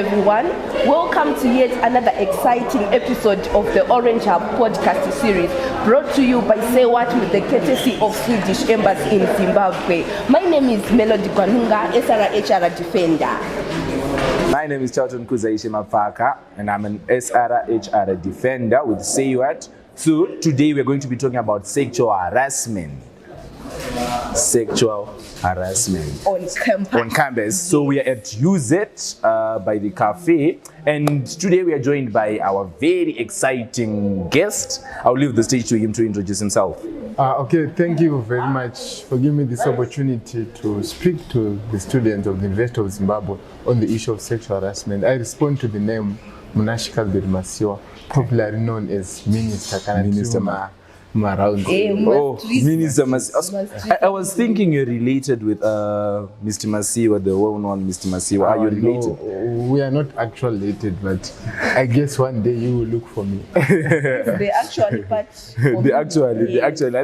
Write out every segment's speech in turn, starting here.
everyone. Welcome to yet another exciting episode of the Orange Hub podcast series, brought to you by Say What with the courtesy of Swedish Embassy in Zimbabwe. My name is Melody Kwanunga, SRHR Defender. My name is Charlton Kuzaishe Mapaka, and I'm an SRHR Defender with Say What. So today we're going to be talking about sexual harassment. Sexual harassment on campus. So we are at UZ by the cafe, and today we are joined by our very exciting guest. I'll leave the stage to him to introduce himself. Okay, thank you very much for giving me this opportunity to speak to the students of the University of Zimbabwe on the issue of sexual harassment. I respond to the name Munashika Masiwa, popularly known as Minister Maround. Minister Masiwa. I was thinking you're related with Mr. Masiwa, the well-known Mr. Masiwa. Are you related? No, we are not actually related, but I guess one day you will look for me. The actual part.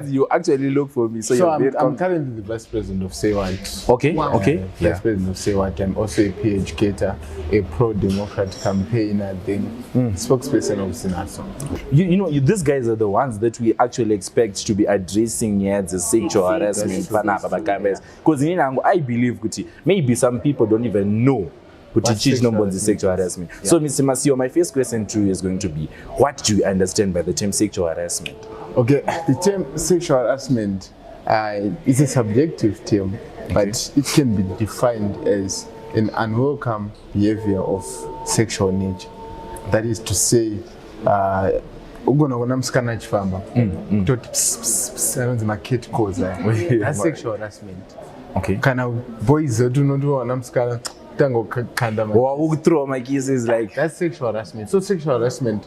You actually look for me. So I'm currently the vice president of Say What. Okay, okay. Vice president of Say What. I'm also a peer educator, a pro-democrat campaigner, then spokesperson of Sinaso. You know, these guys are the ones that we actually expect to be addressing here the sexual harassment. Because I believe maybe some people don't even know the sexual harassment. Yeah. So, Mr. Masiwa, my first question to you is going to be, what do you understand by the term sexual harassment? Okay, the term sexual harassment is a subjective term, but it can be defined as an unwelcome behavior of sexual nature. That is to say, that's sexual harassment. Okay. Boys do not throw my kisses like that's sexual harassment. So sexual harassment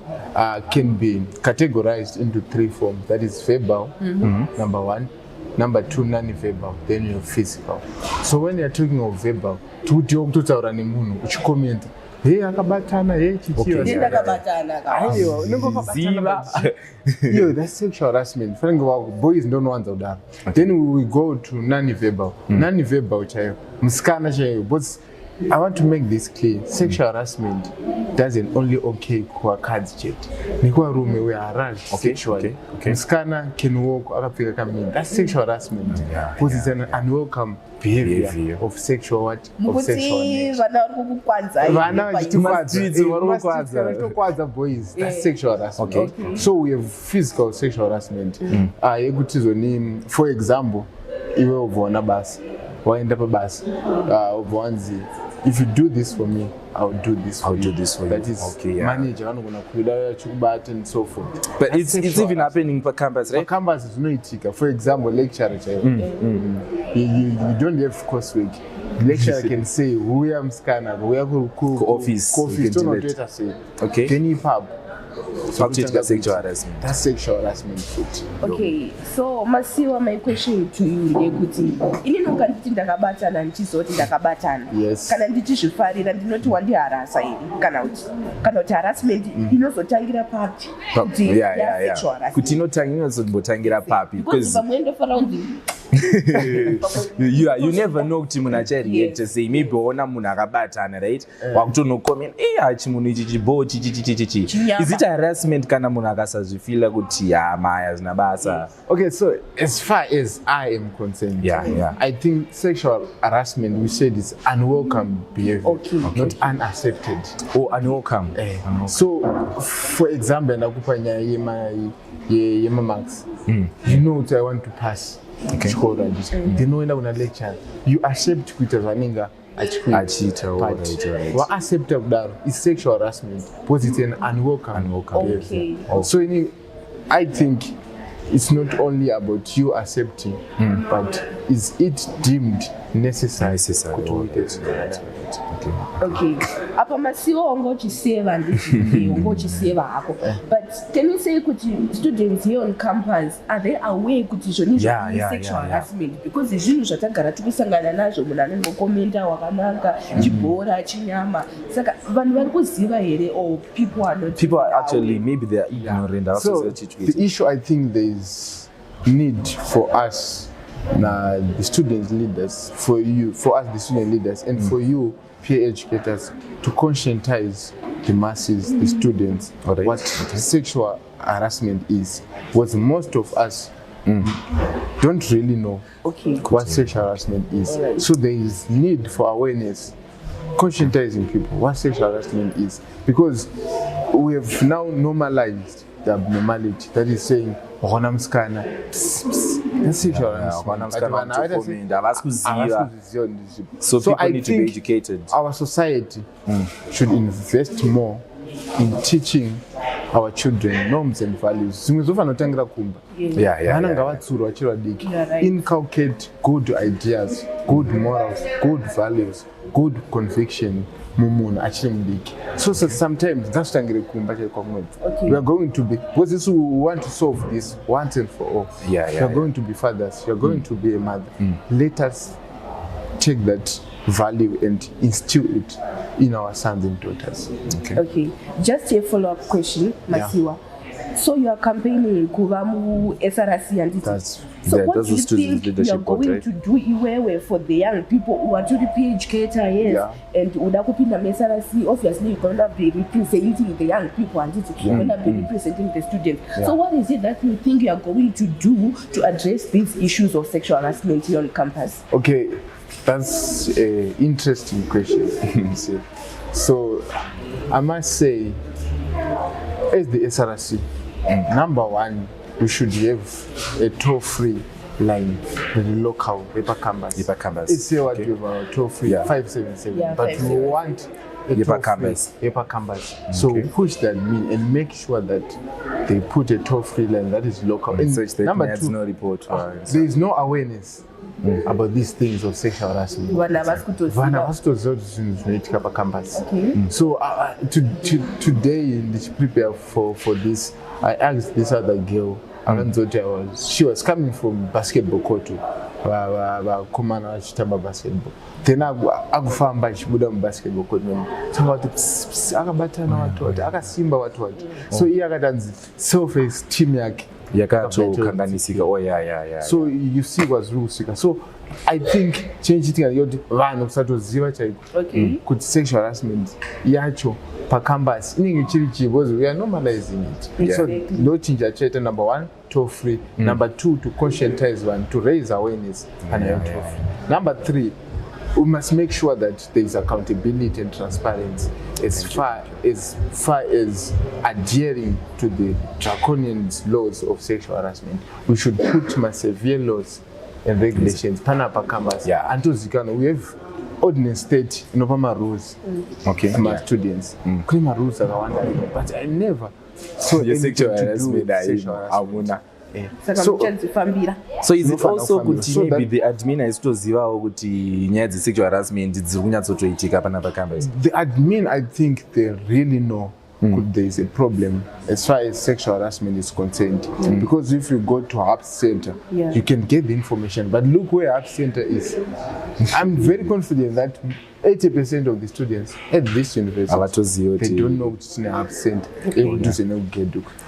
can be categorized into three forms. That is verbal, number one. Number two, non-verbal. Then you have physical. So when you're talking of verbal, comment. Hey, akabatana, hey, yo, that's sexual harassment. Boys don't want that. Then we go to non-verbal. Non-verbal, but I want to make this clear. Sexual harassment doesn't only okay kwa cards chat. Nikwa room we are harassed sexually. Mskana can walk that's sexual harassment. Because it's an unwelcome behavior of sexual what? Of sexual nature. Boys, that's sexual harassment. Okay. So we have physical sexual harassment. For example, if you do this for me, I'll do this for you. That is manager, and so forth. But it's even happening per campus, right? Per campus is no. For example, lecturer, you don't have coursework. The lecturer can say, we are scanner, we are office. Okay. Can you pub? So sexual harassment. That's sexual harassment. Okay, so Masiwa, my question to you ndekuti inini ukanditi ndakabatana ndichizoti ndakabatana. Yes. Kana ndichizvifarira ndinoti wandiharasa iri kana kuti harassment inozotangira papi? Kuti inozotangira papi? Because vamwende faraundi. You never know kuti munhu achareact sei. Maybe waona munhu akabatana, right? Wakutonocomment, chimunhu ichi chibo chichi. Is it harassment kana munhu akasazvifila kuti maya zina basa? Okay, so as far as I am concerned, I think sexual harassment, we said, is unwelcome behavior, not unaccepted. Oh, unwelcome. So, for example, Max, you know what I want to pass. Okay. They know when I lecture, you accept Kuitazaninga. What accept that is sexual harassment because it's an unwelcome behavior. So I think it's not only about you accepting, but is it deemed necessary? Okay. Apa Masiwa ungochiseva ndizvi ungochiseva hako. But can you say kuti students here on campus, are they aware kuti zvoni sexual harassment? Because zvinhu zvatagara tikusangana nazvo munhu anongokomenta wakanaka chibhora chinyama. Saka vanhu vari kuziva here or people are not? People are actually, maybe they are ignorant. So the issue, I think there is need for us the student leaders, for us the student leaders, and for you peer educators to conscientize the masses, the students, what sexual harassment is. What most of us don't really know what sexual harassment is. So there is need for awareness, conscientizing people what sexual harassment is, because we have now normalized the abnormality that is saying that's sexual harassment. So people need to be educated. Our society should invest more in teaching our children norms and values. Inculcate good ideas, good morals, good values, good conviction. So sometimes that's we are going to be, because we want to solve this once and for all. You are going to be fathers, you are going to be a mother. Let us take that value and instill it in our sons and daughters. Okay. Just a follow-up question, Masiwa. So you are campaigning Kuvamu SRC and so what do you think you are going to do for the young people who are to the educator, and Udakupina SRC, obviously you're going to be representing the young people and you're going to be representing the students. So what is it that you think you are going to do to address these issues of sexual harassment here on campus? Okay, that's an interesting question. So I must say, as the SRC, number one, we should have a toll-free line with the local paper canvas. It's here what we have toll-free 577, but we want a paper canvas. So push that in and make sure that they put a toll-free line that is local. And such that number two, no report. There is no awareness about these things of sexual harassment. So today, to prepare for this, I asked this other girl, she was coming from basketball court, basketball. Then agufamba chibuda mu basketball court akabatana watu akasimba watu. So iye akatanzi self esteem yake yakakanganisika. So you see what's rusika. So I think change it ngayoti vanhu kusatoziva chaiko kuti sexual harassment yacho pa campus inenge chiri chibozo, we are normalizing it. So no change at number one, toll free. Number two, to conscientize one, to raise awareness and toll free. Number three, we must make sure that there is accountability and transparency as far as adhering to the draconian laws of sexual harassment. We should put more severe laws and regulations. Panapa campus. Until Zikano, we have ordinance state, rules. My students. Claim rules are wonderful, but I never saw sexual harassment. So is it also kuti maybe the admin aisitoziva kuti nyaya dzesexual harassment dziri kunyatsotoitika panapa campus? The admin, I think they really know there is a problem as far as sexual harassment is concerned. Because if you go to Hub Center, you can get the information. But look where Hub Center is. I'm very confident that 80% of the students at this university, they don't know what's in a Hub Center.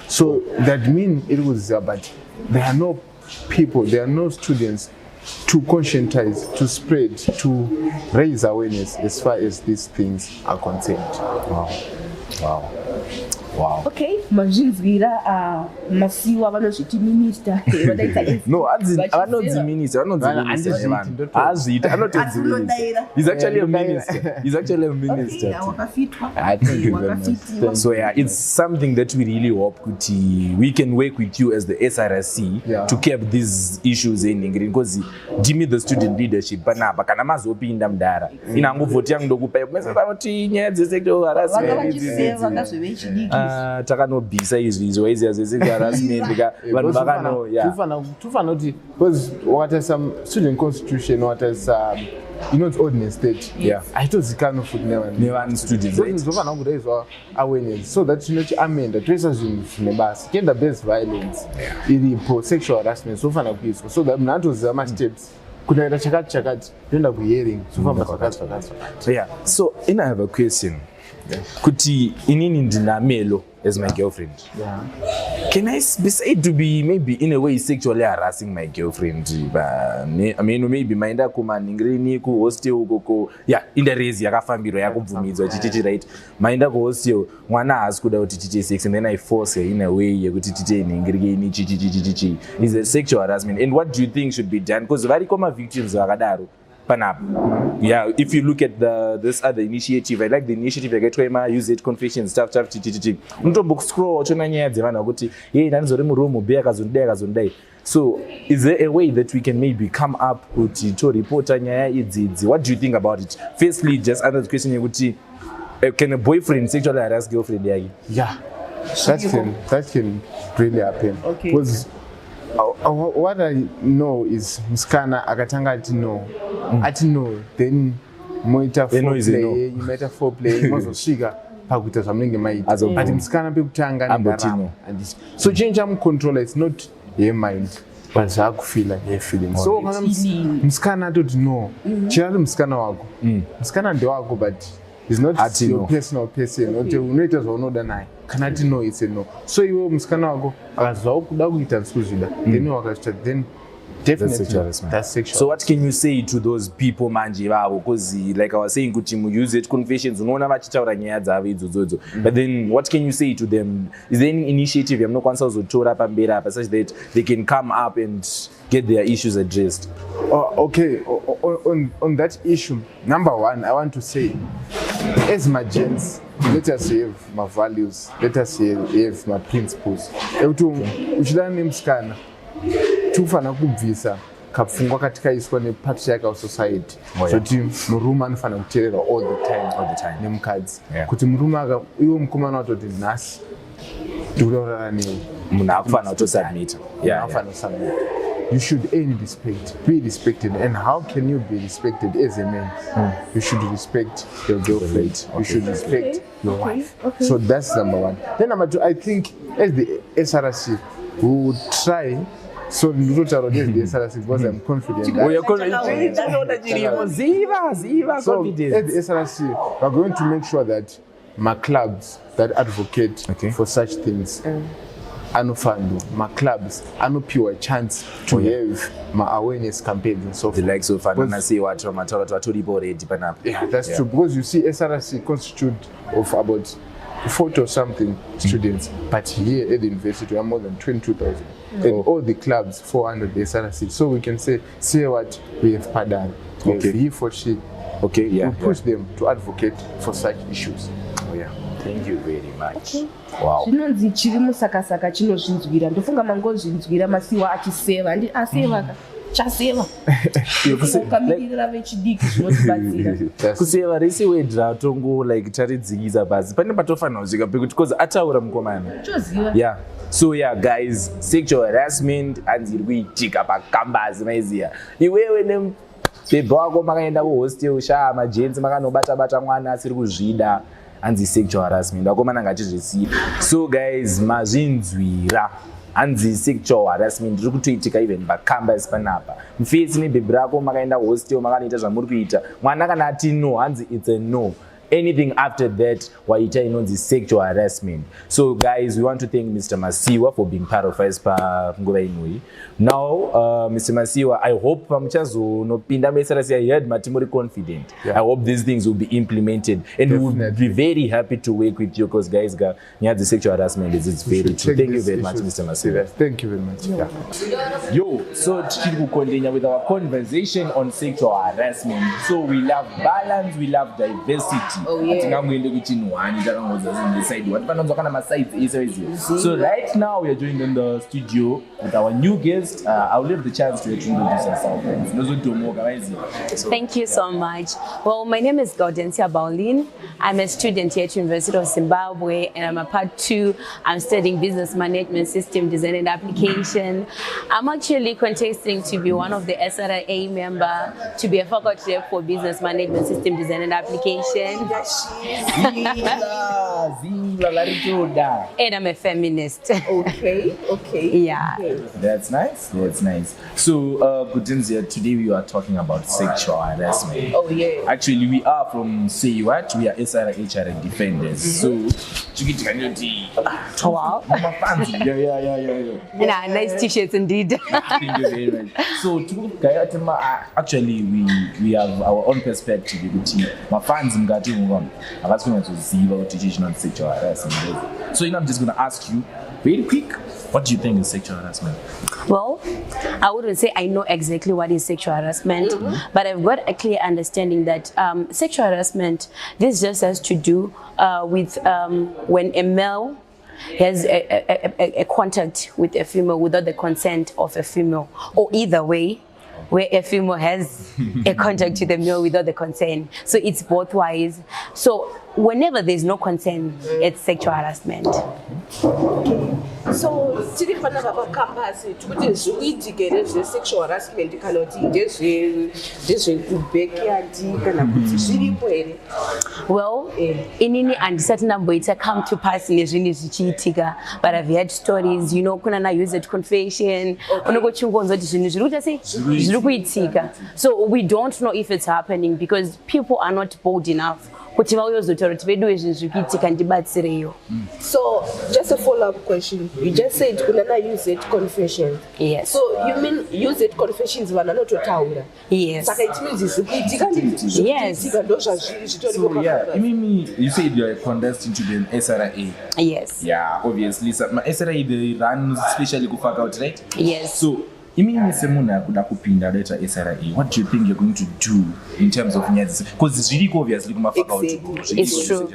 So that means it was but there are no people, there are no students to conscientize, to spread, to raise awareness as far as these things are concerned. Wow. Okay, Majinzira Masiwa vanozviti minister. No, anodzi minister, He's actually a minister. I think so. It's something that we really hope we can work with you as the SRC to keep these issues ending, because give me the student leadership panapa kana mazopinda mudara inangovoti yangu ndokupa kuti nyaya dzesexual harassment takanobvisa izvo sexual harassment vanhu vakano tufana kuti because wakatarisa student constitution, wakatarisa it's ordinance state. Aitozikanwa futi nevan students, right? Zofana kuraiswa awareness so that amenda toisa zvinhu zvine basa gender based violence iripo, sexual harassment zofana kuiswa so that munhu atoziva ma-steps kunaita chakati toenda kuhearing zofamba zvakati. So I have a question. Kuti inini ndina melo as my girlfriend. can I be said to be maybe in a way sexually harassing my girlfriend? I mean, maybe mainda kumaningrini ku hostel koko. Yeah, in the race yakafambiro yakubvumidzwa chichichi right. Mainda ku hostel mwana has kuda kuti chichi sex and then I force her in a way yekuti chichi ningirigini chichi. Is a sexual harassment. And what do you think should be done? Because very common victims vakadaro. Yeah, if you look at this other initiative, I like the initiative yakatwema use it confession stuff chichi. Unotombo scroll chona nyaya dzevana kuti hey ndanzori muromo be akazondai. So is there a way that we can maybe come up kuti to report nyaya idzidzi? What do you think about it? Firstly, just answer the question yekuti can a boyfriend sexually harass girlfriend yake? Yeah, that can really happen. Okay. Because what I know is mskana akatanga ati no, then moita foreplay mazosvika pakuita zvamunenge maita ati mskana pekutanga ndaramo. So change control, it's not your mind but zvakufila your feelings. So kana mskana atoti no chirati mskana wako mskana ndewako but it's not your personal person. Unoita zvaunoda naye kana ati no, it's a no. So iwe musikana wako akazvawo kuda kuita zvikuzvida then wakazvita then definitely that's sexual. So what can you say to those people manje vavo? Because like I was saying kuti mu use it confessions unoona vachitaura nyaya dzavo idzodzo. But then what can you say to them? Is there any initiative yamunokwanisa kuzotora pamberi apa such that they can come up and get their issues addressed? Okay, on that issue, number one, I want to say, as my gents, let us have my values, let us have my principles. Uchidana nemskana, tufana kubvisa kapfungwa katikaiswa nepatriarchal of society. Zoti murume anofana kuteerera all the time nemukadzi. Kuti murume iwe mukomana watoti nhasi ndikutaurana newe, munhu akufana kutosubmit. You should earn respect, be respected. And how can you be respected as a man? You should respect your girlfriend. You should respect your wife. So that's number one. Then number two, I think as the SRC, we would try. So the SRC because I'm confident. So as the SRC, we're going to make sure that my clubs that advocate for such things anofandu, my clubs anopiwa chance to have my awareness campaigns and so forth. The likes of say what already. Yeah, that's true. Because you see SRC constitute of about 40 or something students, but here at the university we are more than 22,000. And all the clubs fall under the SRC. So we can say what we have padan. He for she. We push them to advocate for such issues. Thank you very much. Wow. Zvinonzi chiri musakasaka chinozvinzwira. Ndofunga mangozvinzwira masiwa achiseva. Aseva chaseva. Ukamirira vechidiki zvinotibatsira. Kuseva rese wedra tongo like taridzikisa basi. Pane patofana kuzvika pekuti because ataura mukomana. Yeah. So yeah guys, sexual harassment anziri kuitika pakambazi maiziya. Iwewe bebha wako makaenda kuhostel shama gents makanobata mwana asiri kuzvida. Anzi sexual harassment akomana ngatizvisiya. So guys, mazvinzwira anzi sexual harassment riri kutoitika even pacampus panapa. Mufesi nebhebhi rako makaenda hostel makanoita zvamuri kuita, mwana kana ati no hanzi it's a no. Anything after that waita inonzi sexual harassment. So guys, we want to thank Mr. Masiwa for being part of us pa nguva inoi. Now Mr. Masiwa, I hope pamuchazo no pinda mesarasi I heard matimuri confident. I hope these things will be implemented and we will be very happy to work with you because guys the sexual harassment is very true. Thank you very much Mr. Masiwa. Thank you very much. Yo, so to continue with our conversation on sexual harassment. So we love balance, we love diversity. So right now we are joined in the studio with our new guest. I'll leave the chance to introduce yourself. Thank you so much. Well, my name is Gaudensia Baulin. I'm a student here at University of Zimbabwe and I'm a part 2. I'm studying business management, system design and application. I'm actually contesting to be one of the SRA member to be a faculty rep for business management, system design and application. Zila, Laritoda. And I'm a feminist. Okay. Yeah. Okay. That's nice. That's nice. So, Gudinzia, today we are talking about sexual harassment. Oh yeah. Actually, we are from Say What? We are SRHR defenders. So, Wow. yeah. Nah, nice t-shirts indeed. Thank you very much. So, actually, we have our own perspective. My fans in Gatim, I'm asking to see about teaching on sexual harassment. So, I'm just going to ask you very quick, what do you think is sexual harassment? Well, I wouldn't say I know exactly what is sexual harassment, but I've got a clear understanding that sexual harassment, this just has to do with when a male has a contact with a female without the consent of a female, or either way, where a female has a contact with a male without the consent. So it's both ways. So whenever there's no consent, it's sexual harassment. So tiri fana baba campus kuti zviitikere zve-sexual harassment kana kuti ndezvekubackyard kana kuti zviripo here? Well, inini handisati ndamboita come to pass nezvinhu zvichiitika, but I've heard stories, kuna na-used confession, unokochingozwa kuti zvinhu zviri kuita sei zviri kuitika. So we don't know if it's happening because people are not bold enough kuti vauyozotaura kuti vedu izvi zviri kuitika ndibatsireyo. So just a follow-up question. You just said kuna na-used confession. Yes. So you mean used confessions vanhu vanototaura? Yes. Saka it means zvikuitika Yes. ndo zvazviri zvitori So, yeah, you said you're a contestant to the SRA. Yes. Yeah, obviously. So, SRA, they run especially kufaka out, right? Yes. So, semuna kuda kupinda later SRA, what do you think you're going to do in terms of nyadzi? Because it's really obviously kumafaka out. It's true.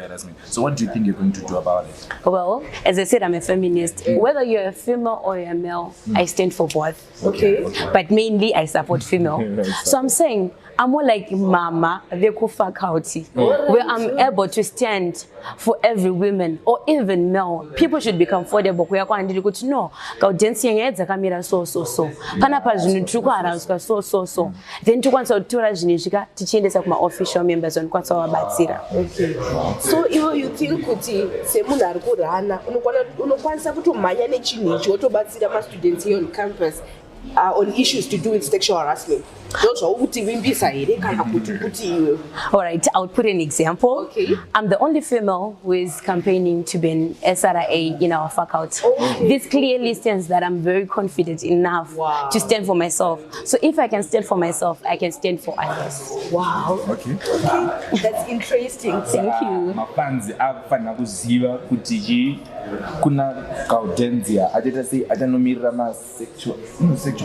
So what do you think you're going to do about it? Well, as I said, I'm a feminist. Whether you're a female or you're a male, I stand for both. Okay. But mainly I support female. So I'm saying I'm more like mama, fakauti, where I'm able to stand for every woman or even male. People should be comfortable. We are going to know. Dancing heads camera so. Panapa zvinutruku harauswa so. Then to kwanza utora zvinishika tichiendesa kuma official members on kwanza wabatsira. Okay. So you think kuti semunhu ari kurana unokwanisa kutomhanya nechinhu ichi wotobatsira ma-students here on campus on issues to do with sexual harassment? Those are what All right, I'll put an example. Okay. I'm the only female who is campaigning to be an SRA in our faculty. Okay. This clearly stands that I'm very confident enough to stand for myself. So if I can stand for myself, I can stand for others. Wow. Okay. That's interesting. Thank you. Mafanzi afana kuziva kuti kuna Gaudenzia atanomirira ma sexual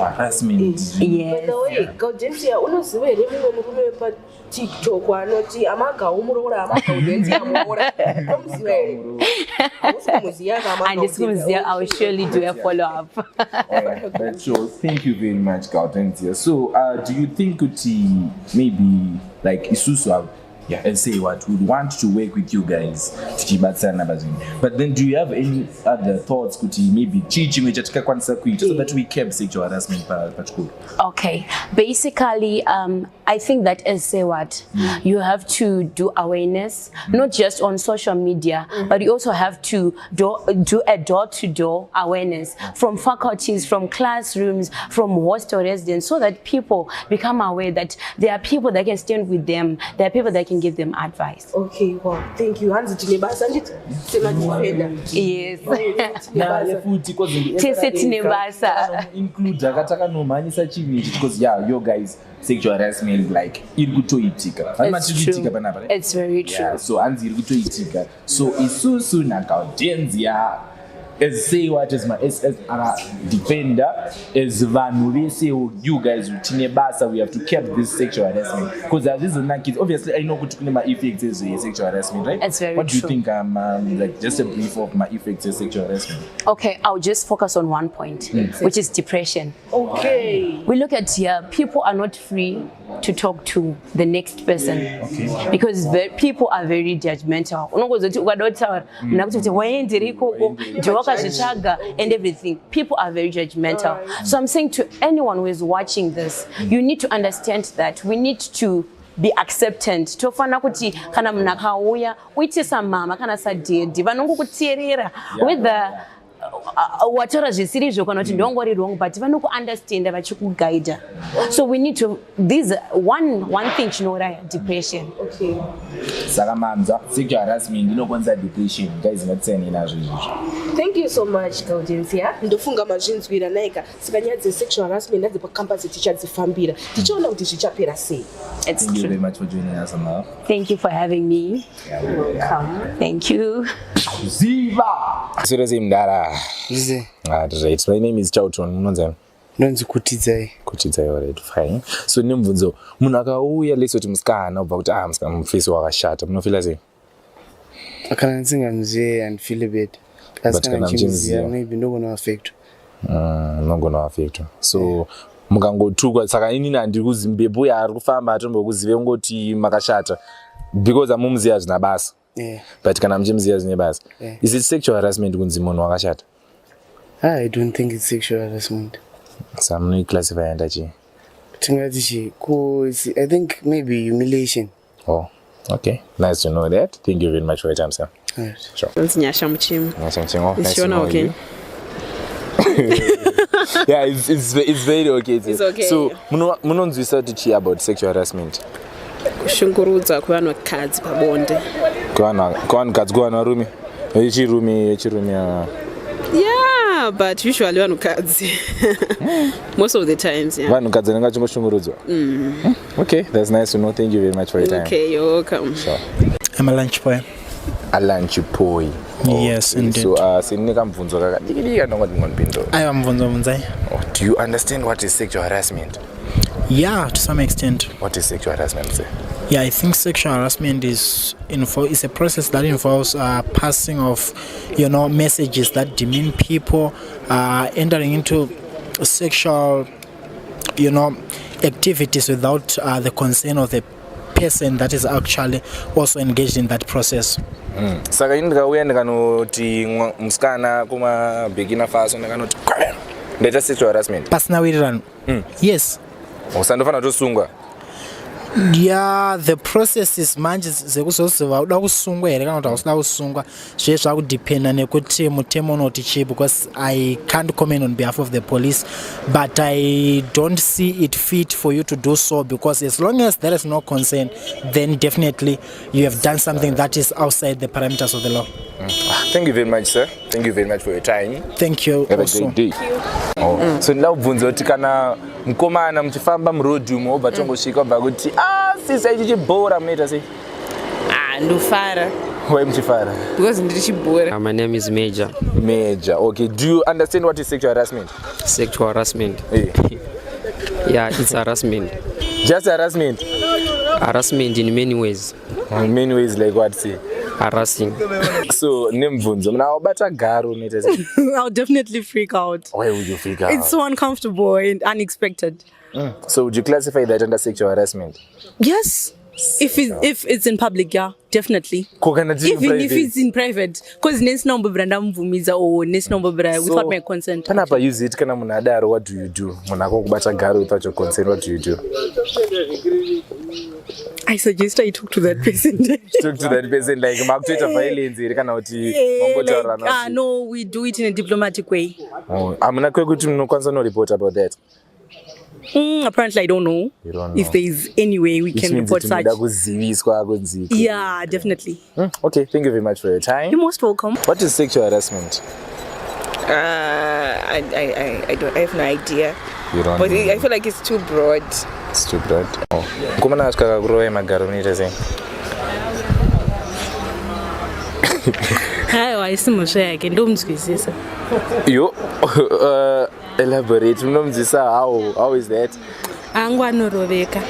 harassment. Yes. By the way, Gaudenzia unoziva here mumwe murume paTikTok anoti amagaumurora amagaudenzia unomuziva here? I will surely do a follow-up. Alright, sure. Thank you very much, Gaudenzia. So, do you think maybe like Isusu and Say What would want to work with you guys, but then do you have any other thoughts maybe so that we keep sexual harassment? Okay, basically I think that as Say What, you have to do awareness, not just on social media, but you also have to do a door-to-door awareness from faculties, from classrooms, from hostel residents, so that people become aware that there are people that can stand with them, there are people that can give them advice. Okay, well, thank you. Yes. Include because your guys sexual harassment like it's very true. Yeah, so so Isusu na Gaudenzia as Say What is my SSR defender as Vanulese, you guys we have to keep this sexual harassment because as this is kids obviously I know what my effects is sexual harassment, right? It's very what do you true. think like just a brief of my effects is sexual harassment? Okay, I'll just focus on one point, which is depression. Okay. We look at here, people are not free to talk to the next person because people are very judgmental. And everything. People are very judgmental. So I'm saying to anyone who is watching this, you need to understand that we need to be accepted. Tofana kuti kana munhu akauya uite samama kana sadhedhi vanongokuteerera whether whatever zvisiri izvo kana kuti ndongori wrong but vanokuunderstanda vachikuguida. So we need to this one thing chinouraya depression. Okay. Saka manza sexual harassment inokonza depression. Guys ngatseni nazvo izvozvo. Thank you so much Gaudensia. Ndofunga mazvinzwira naika saka nyaya dze-sexual harassment nadze pacampus tichadzifambira tichiona kuti zvichapera sei. It's Thank you true. very much for joining us, Amma. Thank you for having me. Welcome. Thank you. Ziva. Seriously, mdara. Zize. Right. My name is Chauton. Munonza. Nonzi Kutidzai. Kutidzai, alright, fine. So nimvunzo munhu akauya leso kuti musikana ubva kuti musikana mufesi wakashata munofila sei? Kana ndingamziye and feel a bit. But kana mchimziya maybe ndogona affect. Nogona affect. So mukangotukwa saka inini handikuzi mbepo yaari kufamba atombokuzive ngoti makashata because amumuziya zvina basa. Yeah. But kana mchimziya zvine basa. Yeah. Is it sexual harassment kunzi munhu wakashata? I don't think it's sexual harassment. So I'm not classifying that. I think maybe humiliation. Oh, okay. Nice to know that. Thank you very much for your time, sir. Right. Sure. Nyasha muchimu. Nice to know okay. you. Yeah, it's very okay. It's okay. So, munonzwisa tichi about sexual harassment. Kushungurudza kwevanhukadzi pabonde. Kwevanhukadzi kwevanhurume. Vechirume. Yeah, but usually vanhukadzi. Most of the times, yeah. Vanhukadzi vanenge vachimboshungurudzwa. Okay, that's nice to know. Thank you very much for your time. Okay, you're welcome. Sure. I'm a lunch boy. A lunch boy. Yes, indeed. So, sinine kamvunzo kakadikidika ndongoti ngonipindura. I am Mvunza. Do you understand what is sexual harassment? Yeah, to some extent. What is sexual harassment, sir? Yeah, I think sexual harassment is a process that involves passing of, messages that demean people, entering into sexual, activities without the consent of the person that is actually also engaged in that process. Saka ndikauya ndikanoti musikana kuma Burkina Faso ndikanoti ndaita sexual harassment. Pasina wirirano. Yes. Usandofana kutosungwa. Yeah, the process is manje zekuzoziva uda kusungwa here kana kuti ausida kusungwa zve zvakudependa nekuti mutemo unoti chii because I can't comment on behalf of the police but I don't see it fit for you to do so because as long as there is no consent then definitely you have done something that is outside the parameters of the law. Thank you very much, sir. Thank you very much for your time. Thank you. Have also. a great day. So ndila kubvunza kuti kana mukomana muchifamba murodhi umo obva tongosvika obva kuti sisa ichi chibhora munoita sei? Ndofara. Why muchifara? Because ndiri chibhora. My name is Major. Major. Okay. Do you understand what is sexual harassment? Sexual harassment. Yeah, it's harassment. Just harassment? Harassment in many ways. In many ways, like what say? Harassing. So, nemvunzo. Mna obata garo unoita sei? I'll definitely freak out. Why would you freak out? It's so uncomfortable and unexpected. So would you classify that under sexual harassment? Yes. If it's in public, yeah, definitely. Even if it's in private, because nesinombobra ndamubvumiza or nesinombobra without my consent. Panapa use it kana munhu adaro, what do you do? Munhu akokubata garo without your consent, what do you do? I suggest I talk to that person. Talk to that person like makutoita violence here kana kuti mangotaura naye. No, we do it in a diplomatic way. Amuna kwekuti munokwanisa no report about that. Apparently, I don't know, if there is any way we can report such. Yeah, definitely. Okay, thank you very much for your time. You're most welcome. What is sexual harassment? I have no idea. You don't but know. I feel like it's too broad. It's too broad. Kumana askaka kurowe magaro unoita sei? Hayi isimo shake ndomzwisisa. Yo, elaborate. Mnomzisa how is that? Angwanoroveka.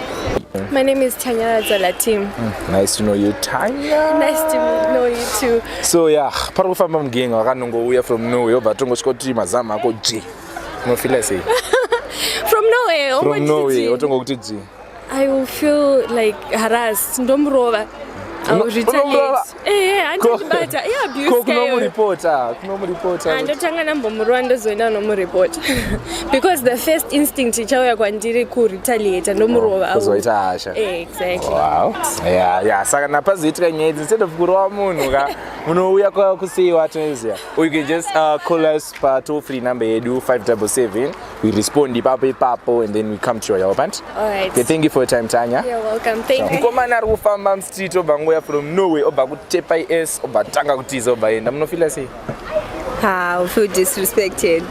My name is Tanya Zalatim. Nice to know you, Tanya. Nice to know you too. So yeah, para kufamba mgenga wakanongouya from nowhere obva tongosvika kuti mazama ako G. Unofila sei? From nowhere. From nowhere, otongokuti G. I will feel like harassed. Ndomrova. I will retaliate. Andibata iabuse kunomuripota andotanga nambomurwa ndozoenda nomuripota because the first instinct ichauya kwandiri kuretaliate ndomurova kuzoita hasha. Exactly. Wow. Yeah, saka napazoitika nyedzi instead of kurova munhu ka munouya kusiyiwa toziya. Or you can just call us pa toll free number yedu 577. We respond ipapo and then we come to your help. All right. Okay, thank you for your time, Tanya. You're welcome. Thank you. Mukomana ari kufamba mstreet obangoya from Norway oba kutepa is oba tanga kutiza obaenda munofila sei? I feel disrespected.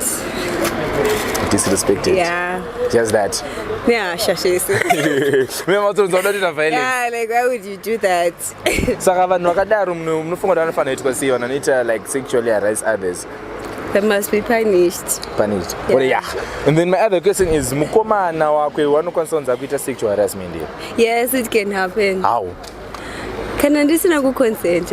Disrespected? Yeah. Just that? Yeah, shashes. Yeah, like why would you do that? Saka vanhu vakadaro munofunga kuti vanofanira kuitwa sei vanoita like sexually harass others? They must be punished. Punished. Yeah. Well, yeah. And then my other question is mukomana wakwe wanokwanisa kuita sexual harassment here? Yes, it can happen. How? Kana ndisina kuconsent.